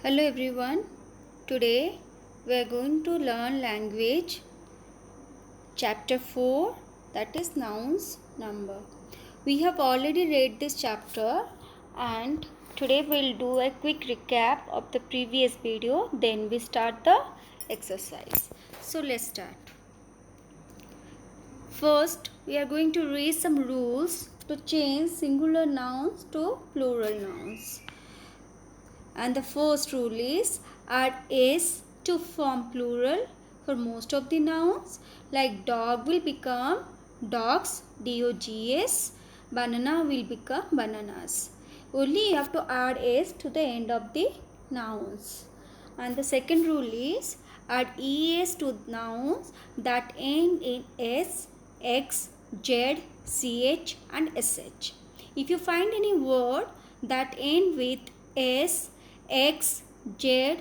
Hello everyone. Today we are going to learn language chapter 4, that is nouns number. We have already read this chapter and today we will do a quick recap of the previous video, then we start the exercise. So let's start. First we are going to read some rules to change singular nouns to plural nouns. And the first rule is add s to form plural for most of the nouns, like dog will become dogs, dogs, banana will become bananas. Only you have to add s to the end of the nouns. And the second rule is add es to nouns that end in s, x, z, ch and sh. If you find any word that end with s, x, z,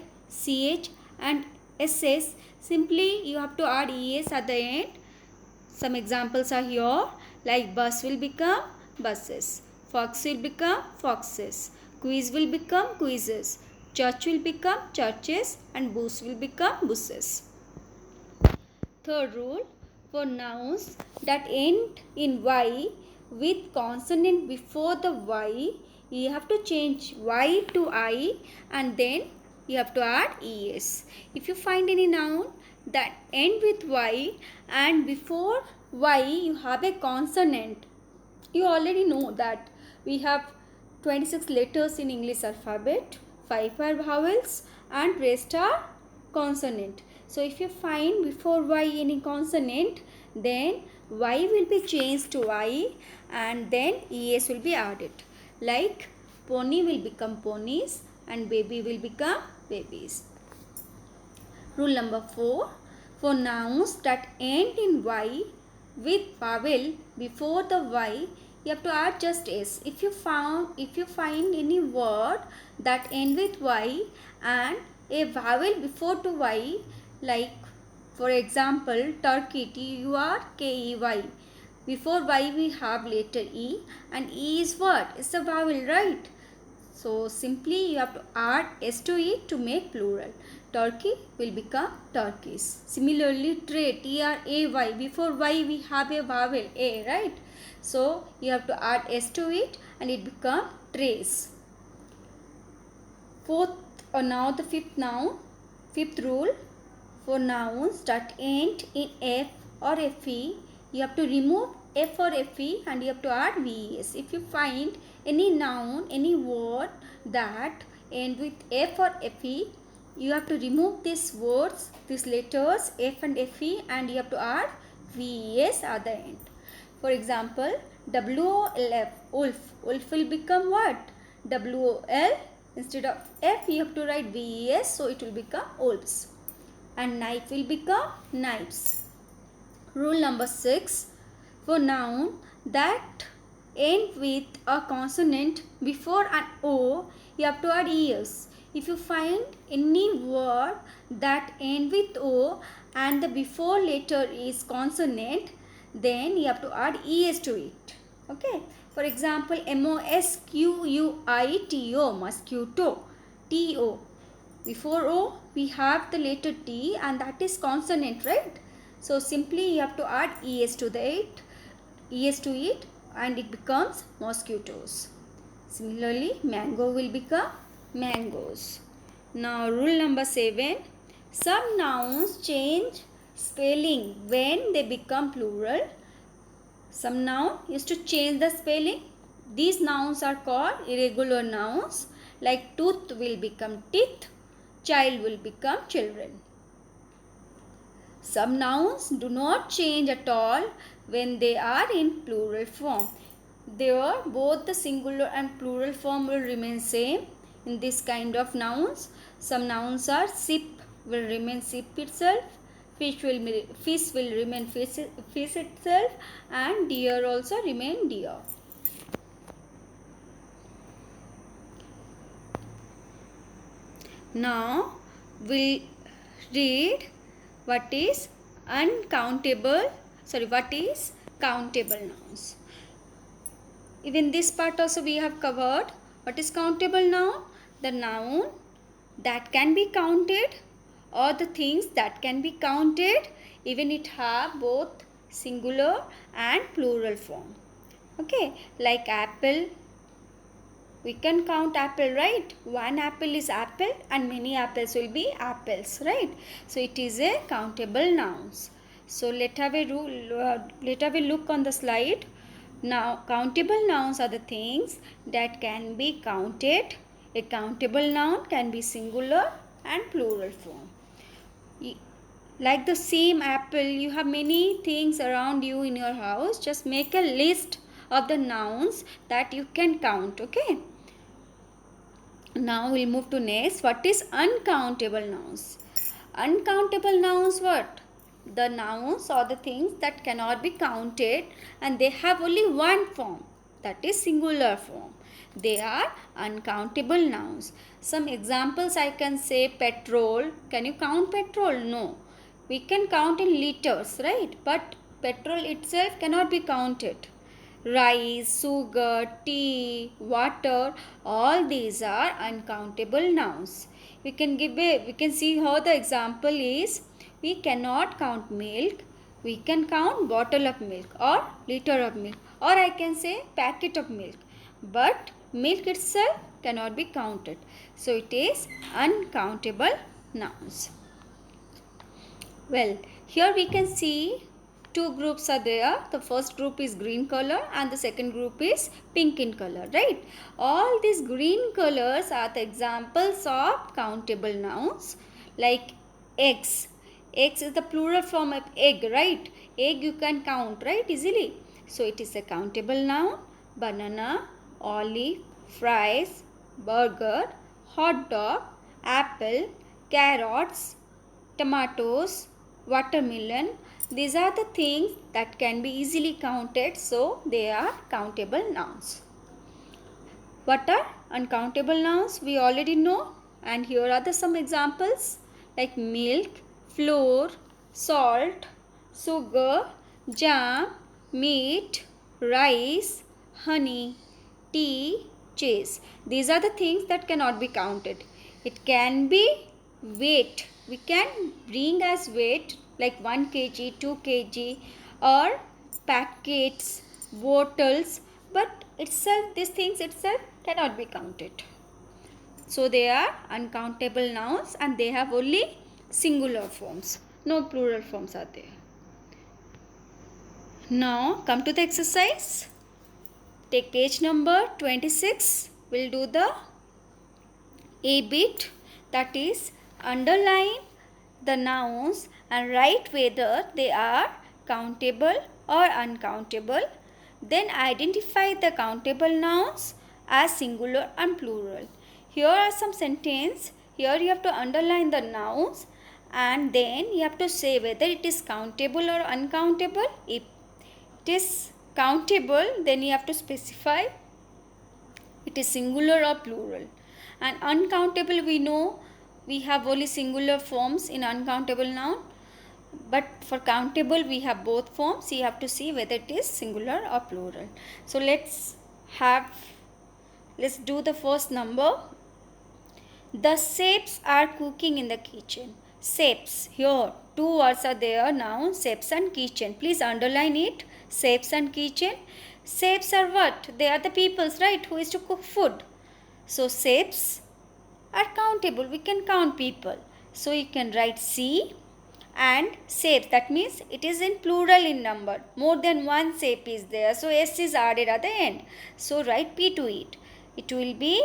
ch and ss, simply you have to add es at the end. Some examples are here, like bus will become buses, fox will become foxes, quiz will become quizzes, church will become churches and bus will become busses. Third rule, for nouns that end in y with consonant before the y, you have to change y to I and then you have to add es. If you find any noun that end with y and before y you have a consonant, you already know that we have 26 letters in English alphabet, 5 are vowels and rest are consonant. So if you find before y any consonant, then y will be changed to I and then es will be added. Like pony will become ponies and baby will become babies. Rule number 4, for nouns that end in y with vowel before the y, you have to add just s. If you find any word that end with y and a vowel before to y, like for example turkey, turkey, before y we have letter e and e is what? It's a vowel, right? So simply you have to add s to it to make plural. Turkey will become turkeys. Similarly tray, tray, before y we have a vowel a, right? So you have to add s to it and it become trays. Now the fifth rule, for nouns that end in f or fe, you have to remove f or fe and you have to add ves. If you find any noun, any word that end with f or fe, you have to remove these words, these letters f and fe and you have to add ves at the end. For example, wolf, wolf will become what? Wol, instead of f you have to write ves, so it will become wolves. And knife will become knives. Rule number 6, for noun that end with a consonant before an o, you have to add es. If you find any word that end with o and the before letter is consonant, then you have to add es to it. Okay. For example, mosquito, mosquito, to. Before o we have the letter t and that is consonant, right? So simply you have to add es to it and it becomes mosquitoes. Similarly, mango will become mangoes. Now rule number 7, some nouns change spelling when they become plural. Some noun used to change the spelling. These nouns are called irregular nouns, like tooth will become teeth, child will become children. Some nouns do not change at all when they are in plural form. There both the singular and plural form will remain same in this kind of nouns. Some nouns are ship will remain ship itself, fish will remain fish itself and deer also remain deer. Now we'll read what is countable nouns. Even this part also we have covered. What is countable noun? The noun that can be counted, or the things that can be counted even it have both singular and plural form. Okay, like apple, we can count apple, right? One apple is apple and many apples will be apples, right? So it is a countable nouns. So let have a look on the slide. Now countable nouns are the things that can be counted. A countable noun can be singular and plural form. Like the same apple, you have many things around you in your house. Just make a list of the nouns that you can count. Okay, now we'll move to next. What is uncountable nouns? Uncountable nouns, what? The nouns or the things that cannot be counted and they have only one form, that is singular form. They are uncountable nouns. Some examples I can say: petrol. Can you count petrol? No. We can count in liters, right? But petrol itself cannot be counted. Rice, sugar, tea, water, all these are uncountable nouns. We can see how the example is. We cannot count milk. We can count bottle of milk or liter of milk, or I can say packet of milk. But milk itself cannot be counted. So it is uncountable nouns. Well, here we can see two groups are there. The first group is green color and the second group is pink in color, right? All these green colors are the examples of countable nouns, like eggs. Eggs is the plural form of egg, right? Egg you can count, right, easily. So it is a countable noun. Banana, olive, fries, burger, hot dog, apple, carrots, tomatoes, watermelon. These are the things that can be easily counted, so they are countable nouns. What are uncountable nouns? We already know, and here are some examples like milk, flour, salt, sugar, jam, meat, rice, honey, tea, cheese. These are the things that cannot be counted. It can be weight. We can bring as weight like 1 kg, 2 kg, or packets, bottles, but these things itself cannot be counted. So they are uncountable nouns and they have only singular forms. No plural forms are there. Now come to the exercise. Take page number 26. We'll do the A bit, that is underline the nouns and write whether they are countable or uncountable. Then identify the countable nouns as singular and plural. Here are some sentences. Here you have to underline the nouns and then you have to say whether it is countable or uncountable. If it is countable, then you have to specify it is singular or plural. And uncountable, we know we have only singular forms in uncountable noun, but for countable we have both forms. You have to see whether it is singular or plural. So let's do the first number. The shapes are cooking in the kitchen. Shapes, here two words are there now, shapes and kitchen. Please underline it, shapes and kitchen. Shapes are what? They are the peoples, right, who is to cook food. So shapes are countable. We can count people. So you can write C and shapes. That means it is in plural in number. More than one shape is there. So S is added at the end. So write P to it. It will be,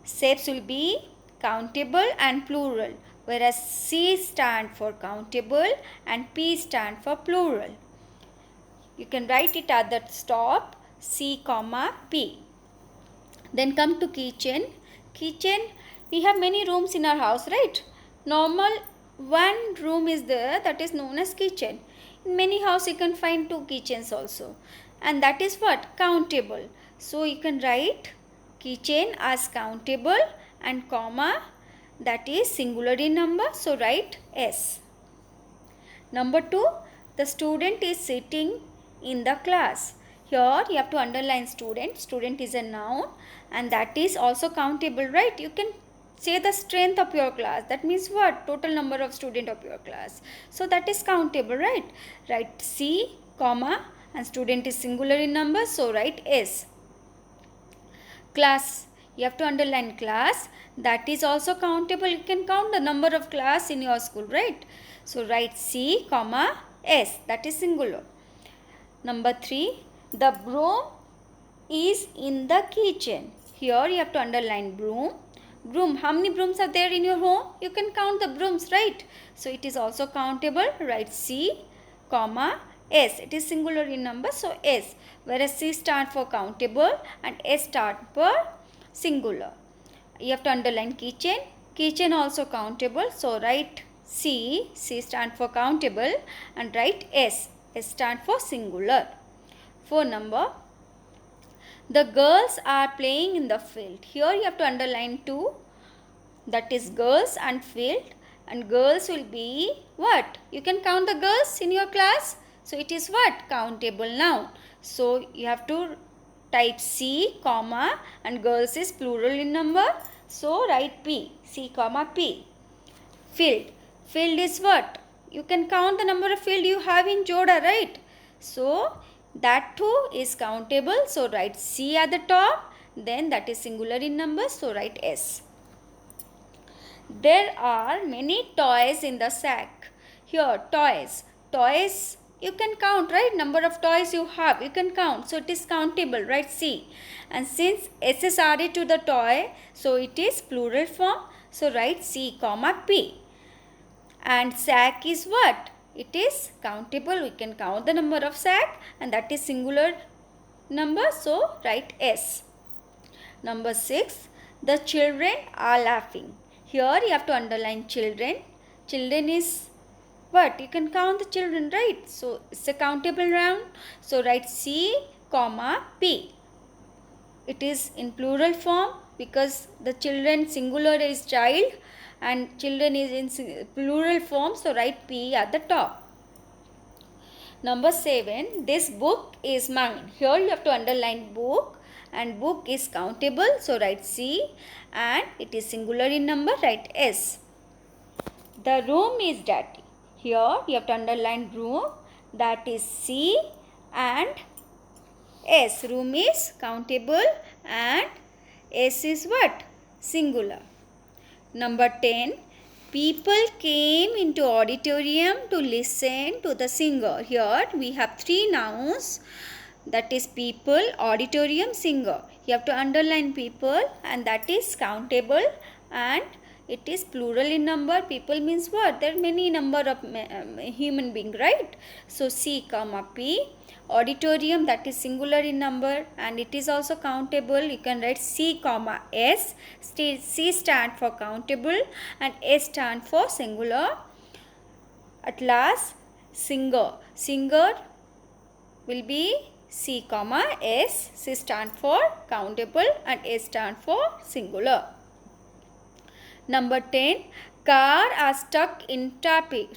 shapes will be countable and plural. Whereas C stand for countable and P stand for plural. You can write it at the stop, C comma P. Then come to kitchen. Kitchen, we have many rooms in our house, right? Normal one room is there, that is known as kitchen. In many houses you can find two kitchens also. And that is what? Countable. So you can write kitchen as countable and comma, that is singular in number. So write S. Number 2, the student is sitting in the class. Here you have to underline student. Student is a noun and that is also countable, right? You can say the strength of your class. That means what? Total number of student of your class. So that is countable, right? Write C, comma, and student is singular in number, so write S. Class, you have to underline class. That is also countable. You can count the number of class in your school, right? So write C, comma, S. That is singular. Number 3, the broom is in the kitchen. Here you have to underline broom. Broom, how many brooms are there in your home? You can count the brooms, right? So it is also countable. Write C, comma, S. It is singular in number, so S. Whereas C stands for countable and S stands for singular. You have to underline kitchen. Kitchen also countable, so write C. C stands for countable, and write S. S stands for singular. 4 number. The girls are playing in the field. Here you have to underline 2. That is girls and field. And girls will be what? You can count the girls in your class. So it is what? Countable noun. So you have to type C, comma, and girls is plural in number. So write P. C, comma, P. Field. Field is what? You can count the number of field you have in Joda, right? So that too is countable. So write C at the top. Then that is singular in number. So write S. There are many toys in the sack. Here, toys. Toys, you can count, right? Number of toys you have, you can count. So it is countable, right? C. And since S is added to the toy, so it is plural form. So write C, comma, P. And sack is what? It is countable. We can count the number of sack, and that is singular number. So write S. Number 6. The children are laughing. Here you have to underline children. Children is what? You can count the children, right? So it's a countable noun. So write C, comma, P. It is in plural form because the children singular is child and children is in plural form. So write P at the top. Number 7. This book is mine. Here you have to underline book, and book is countable. So write C, and it is singular in number. Write S. The room is dirty. Here you have to underline room. That is C and S. Room is countable and S is what? Singular. Number 10. People came into auditorium to listen to the singer. Here we have 3 nouns. That is people, auditorium, singer. You have to underline people, and that is countable, and it is plural in number. People means what? There are many number of human being, right? So C, comma, P. Auditorium, that is singular in number, and it is also countable. You can write C, comma, S. C stand for countable and S stand for singular. At last, singer. Singer will be C, comma, S. C stand for countable and S stand for singular. Number 10. Car are stuck in traffic.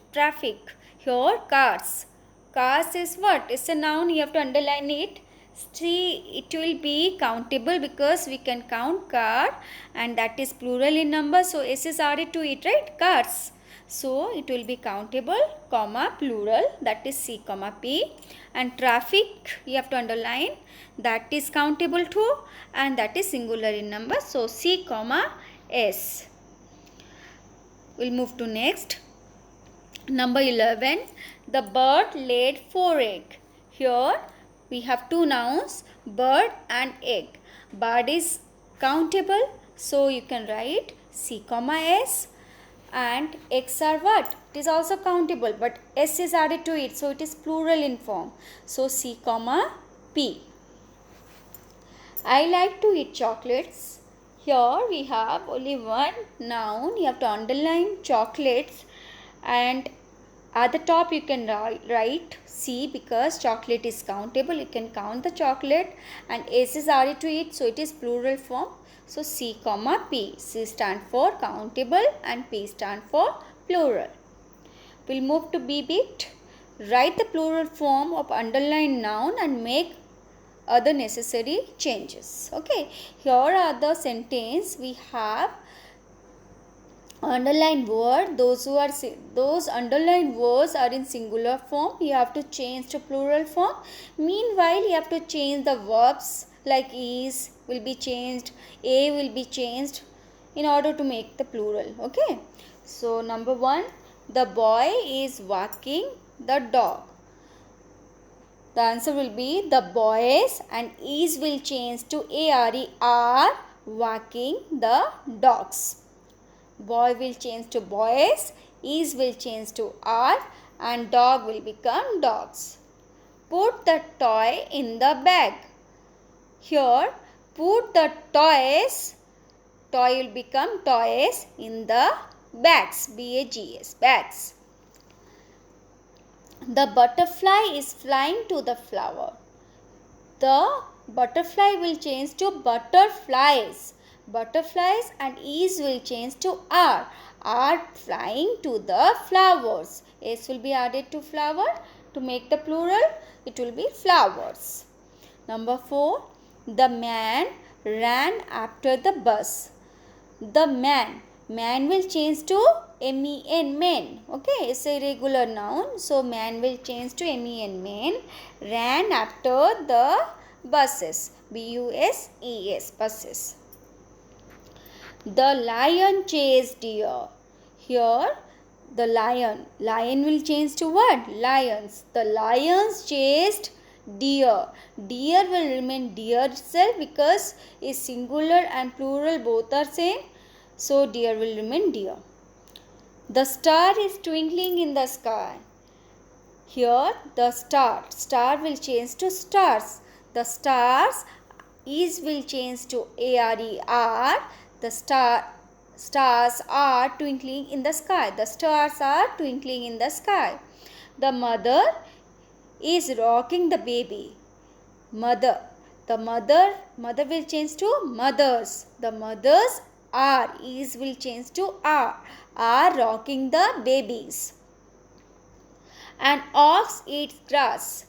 Here, cars. Cars is what? It's a noun. You have to underline it. See, it will be countable because we can count car, and that is plural in number. So S is added to it, right? Cars. So it will be countable, comma, plural. That is C, comma, P. And traffic, you have to underline. That is countable too, and that is singular in number. So C, comma, S. We'll move to next. Number 11. The bird laid 4 eggs. Here we have 2 nouns, bird and egg. Bird is countable, so you can write C, comma, S. And eggs are what? It is also countable, but S is added to it, so it is plural in form. So C, comma, P. I like to eat chocolates. Here we have only one noun. You have to underline chocolates, and at the top you can write C because chocolate is countable. You can count the chocolate, and S is added to it, so it is plural form. So C, comma, P. C stand for countable and P stand for plural. We'll move to B bit. Write the plural form of underlined noun and make other necessary changes. Okay, here are the sentence. We have underlined word, those underlined words are in singular form. You have to change to plural form. Meanwhile, you have to change the verbs like is will be changed, a will be changed in order to make the plural. Okay. So number 1, the boy is walking the dog. The answer will be the boys, and is will change to are walking the dogs. Boy will change to boys, is will change to are, and dog will become dogs. Put the toy in the bag. Here, put the toys, toy will become toys in the bags, bags, bags. The butterfly is flying to the flower. The butterfly will change to butterflies. Butterflies, and is will change to are flying to the flowers. S will be added to flower to make the plural. It will be flowers. Number 4, the man ran after the bus. The man will change to men, men. Okay, it's a regular noun, so man will change to men. Ran after the buses, buses, buses. The lion chased deer. Here, the lion will change to what? Lions. The lions chased deer. Deer will remain deer itself because is singular and plural both are same. So deer will remain deer. The star is twinkling in the sky. Here the star will change to stars. The stars is will change to are. The stars are twinkling in the sky. The stars are twinkling in the sky. The mother is rocking the baby. Mother. The mother will change to mothers. The mothers is will change to are rocking the babies. An ox eats grass,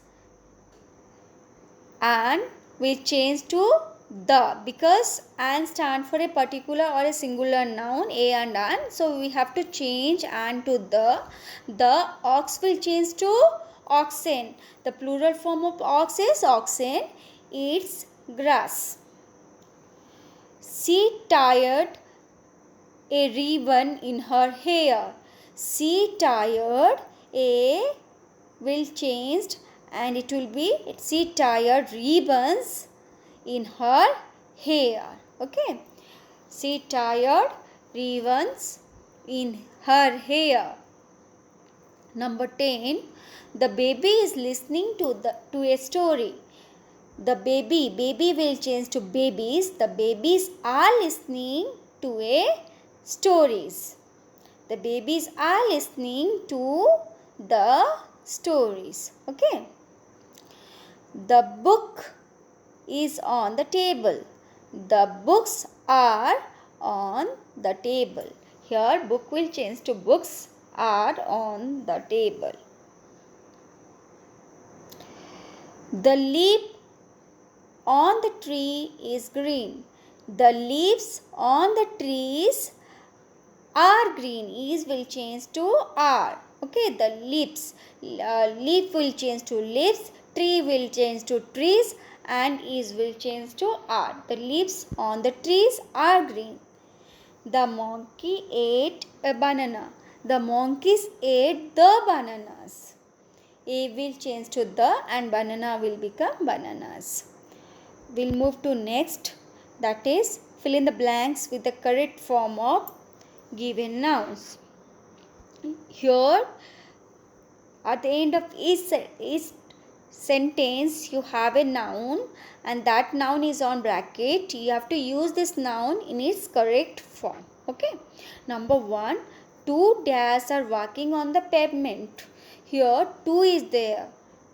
and will change to the, because and stand for a particular or a singular noun, a and an, so we have to change and to the. The ox will change to oxen. The plural form of ox is oxen, eats grass. She tied a ribbon in her hair. She tied a will changed and it will be she tied ribbons in her hair. Okay. She tied ribbons in her hair. Number 10. The baby is listening to a story. The baby will change to babies. The babies are listening to a stories. The babies are listening to the stories. Okay. The book is on the table. The books are on the table. Here book will change to books are on the table. The leaf on the tree is green. The leaves on the trees are green. Is will change to are. Okay, the leaves. Leaf will change to leaves. Tree will change to trees. And is will change to are. The leaves on the trees are green. The monkey ate a banana. The monkeys ate the bananas. A will change to the and banana will become bananas. We'll move to next, that is fill in the blanks with the correct form of given nouns. Here at the end of each sentence you have a noun and that noun is on bracket. You have to use this noun in its correct form. Okay. Number 1, 2 dash are walking on the pavement. Here 2 is there.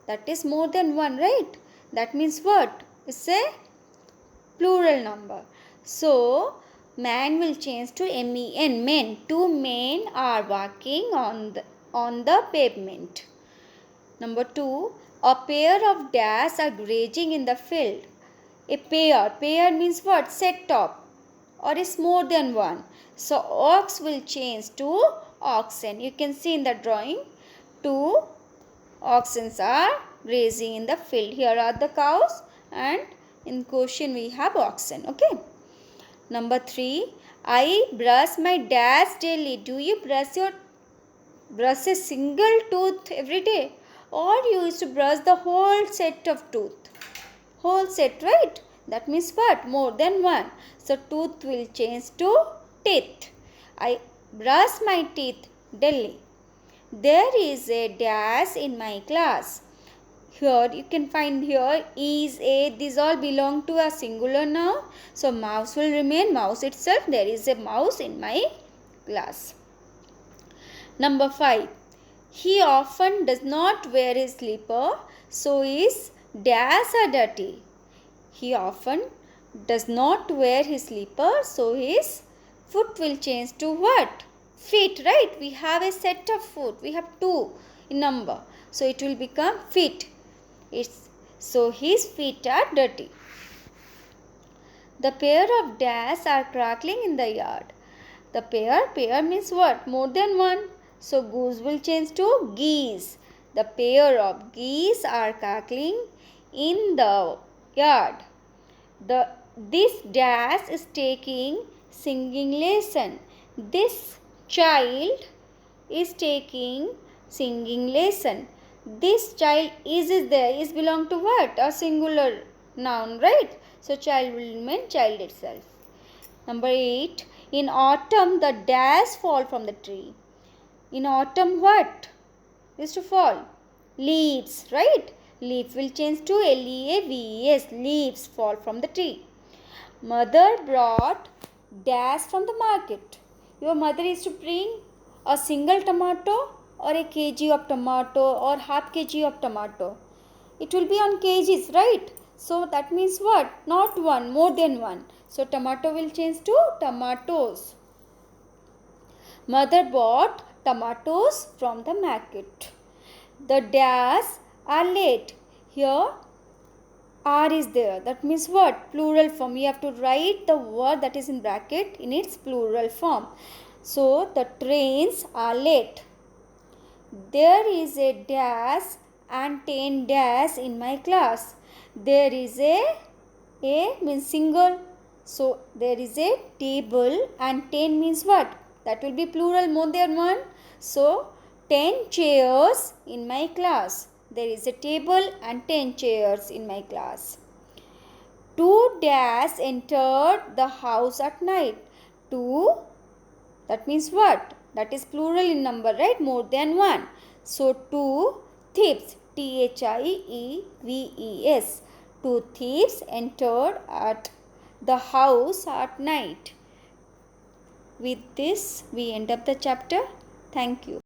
That is more than 1, right? That means what? It's a plural number. So man will change to men. Men. 2 men are walking on the pavement. Number 2, a pair of dash are grazing in the field. A pair means what? Set of. or is more than one? So ox will change to oxen. You can see in the drawing, two oxen are grazing in the field. Here are the cows and in question we have oxen. Okay. Number 3. I brush my dash daily. Do you brush a single tooth every day? Or you used to brush the whole set of tooth? Whole set, right? That means what? More than one. So tooth will change to teeth. I brush my teeth daily. There is a dash in my class. Here you can find here is, a, these all belong to a singular noun. So mouse will remain mouse itself. There is a mouse in my class. Number 5. He often does not wear his slipper, so his dash are dirty. He often does not wear his slipper, so his foot will change to what? Feet, right? We have a set of foot. We have 2 in number. So it will become feet. So his feet are dirty. The pair of dash are crackling in the yard. The pair means what? More than one. So goose will change to geese. The pair of geese are cackling in the yard. This dash is taking singing lesson. This child is taking singing lesson. This child is there is belong to what? A singular noun, right? So child will remain child itself. Number 8. In autumn the dash fall from the tree. In autumn what is to fall? Leaves, right? Leaf will change to leaves. Leaves fall from the tree. Mother brought dash from the market. Your mother is to bring a single tomato or a kg of tomato or half kg of tomato. It will be on kgs, right? So that means what? Not one, more than one. So tomato will change to tomatoes. Mother bought tomatoes from the market. The dash are late. Here are is there. That means what? Plural form. You have to write the word that is in bracket in its plural form. So the trains are late. There is a dash and 10 dash in my class. There is a means single. So there is a table and 10 means what? That will be plural, more than one. So 10 chairs in my class. There is a table and 10 chairs in my class. 2 dash entered the house at night. 2, that means what? That is plural in number, right? More than one. So 2 thieves, thieves. 2 thieves entered at the house at night. With this, we end up the chapter. Thank you.